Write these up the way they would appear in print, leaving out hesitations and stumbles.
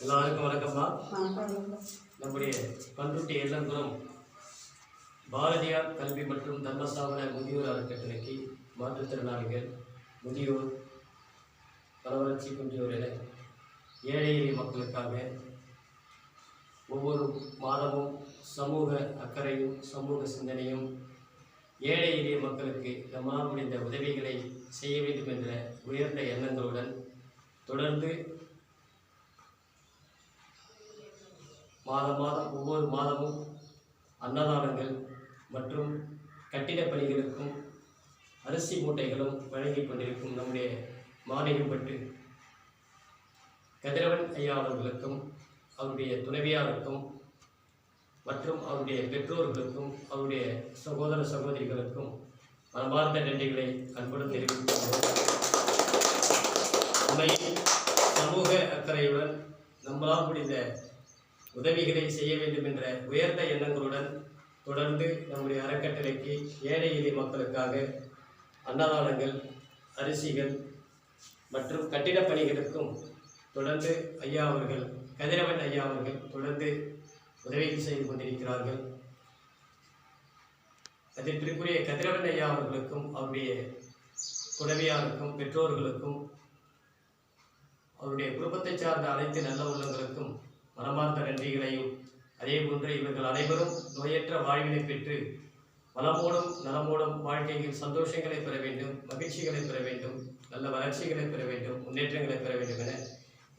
எல்லாருக்கும் வணக்கம்மா. நம்முடைய பண்ருட்டி எல்லங்குளம் பாரதியார் கல்வி மற்றும் தர்மஸ்தாபன முதியோர் அறக்கட்டளைக்கு மாற்றுத்திறனாளிகள், முதியோர், பலவளர்ச்சி குன்றியோர் என ஏழை எளிய மக்களுக்காக ஒவ்வொரு மாதமும் சமூக அக்கறையும் சமூக சிந்தனையும் ஏழை எளிய மக்களுக்கு நம்மால் முடிந்த உதவிகளை செய்ய வேண்டும் என்ற உயர்ந்த எண்ணங்களுடன் தொடர்ந்து ஒவ்வொரு மாதமும் அன்னதானங்கள் மற்றும் கட்டிடப் பணிகளுக்கும் அரிசி மூட்டைகளும் வழங்கிக் கொண்டிருக்கும் நம்முடைய மாளிகைப்பட்டு கதிரவன் ஐயா அவர்களுக்கும் அவருடைய துணைவியாருக்கும் மற்றும் அவருடைய பெற்றோர்களுக்கும் அவருடைய சகோதர சகோதரிகளுக்கும் மனமார்ந்த நன்றிகளை அன்புடன் தெரிவித்துள்ளோம். உண்மையில் சமூக அக்கறையுடன் நம்மால் முடிந்த உதவிகளை செய்ய வேண்டும் என்ற உயர்ந்த எண்ணங்களுடன் தொடர்ந்து நம்முடைய அறக்கட்டளைக்கு ஏழை எளிய மக்களுக்காக அன்னதானங்கள், அரிசிகள் மற்றும் கட்டிடப் பணிகளுக்கும் தொடர்ந்து ஐயா அவர்கள், கதிரவன் ஐயா அவர்கள் தொடர்ந்து உதவிகள் செய்து கொண்டிருக்கிறார்கள். அதற்குரிய கதிரவன் ஐயா அவர்களுக்கும் அவருடைய துணைவியாருக்கும் பெற்றோர்களுக்கும் அவருடைய குடும்பத்தை சார்ந்த அனைத்து நல்ல உள்ளங்களுக்கும் மனமார்ந்த நன்றிகளையும், அதே போன்று இவர்கள் அனைவரும் நோயற்ற வாழ்வினை பெற்று வளமோடும் நலமோடும் வாழ்க்கையில் சந்தோஷங்களை பெற வேண்டும், மகிழ்ச்சிகளை பெற வேண்டும், நல்ல வளர்ச்சிகளை பெற வேண்டும், முன்னேற்றங்களை பெற வேண்டும் என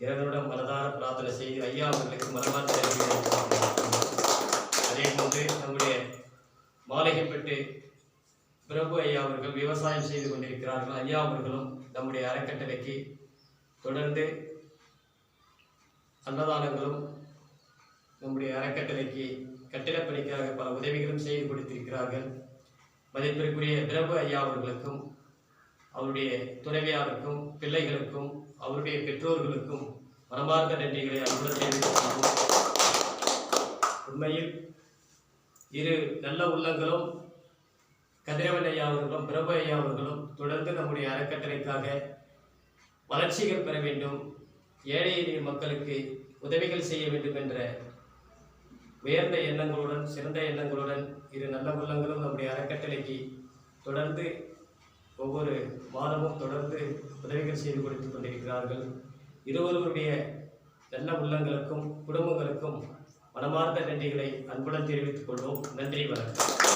இறைவனிடம் மனதார பிரார்த்தனை செய்து ஐயா அவர்களுக்கு மனமார்ந்த நன்றிகளை. அதே போன்று நம்முடைய மாளிகைப்பட்டு பிரபு ஐயா அவர்கள் விவசாயம் செய்து கொண்டிருக்கிறார்கள். ஐயா அவர்களும் நம்முடைய அறக்கட்டளைக்கு தொடர்ந்து அன்னதானங்களும் நம்முடைய அறக்கட்டளைக்கு கட்டிடப் பணிக்காக பல உதவிகளும் செய்து கொடுத்திருக்கிறார்கள். மதிப்பிற்குரிய பிரபு ஐயா அவர்களுக்கும் அவருடைய துணைவியாருக்கும் பிள்ளைகளுக்கும் அவருடைய பெற்றோர்களுக்கும் மனமார்ந்த நன்றிகளை அன்புடன் தெரிவித்துள்ளோம். உண்மையில் இரு நல்ல உள்ளங்களும் கதிரவன் ஐயா அவர்களும் பிரபு ஐயா அவர்களும் தொடர்ந்து நம்முடைய அறக்கட்டளைக்காக வளர்ச்சிகள் பெற வேண்டும், ஏழை எளிய மக்களுக்கு உதவிகள் செய்ய வேண்டும் என்ற உயர்ந்த எண்ணங்களுடன் சிறந்த எண்ணங்களுடன் இரு நல்ல உள்ளங்களும் நம்முடைய அறக்கட்டளைக்கு தொடர்ந்து ஒவ்வொரு மாதமும் தொடர்ந்து உதவிகள் செய்து கொடுத்து கொண்டிருக்கிறார்கள். இருவருடைய நல்ல உள்ளங்களுக்கும் குடும்பங்களுக்கும் மனமார்ந்த நன்றிகளை அன்புடன் தெரிவித்துக் கொள்வோம். நன்றி, வணக்கம்.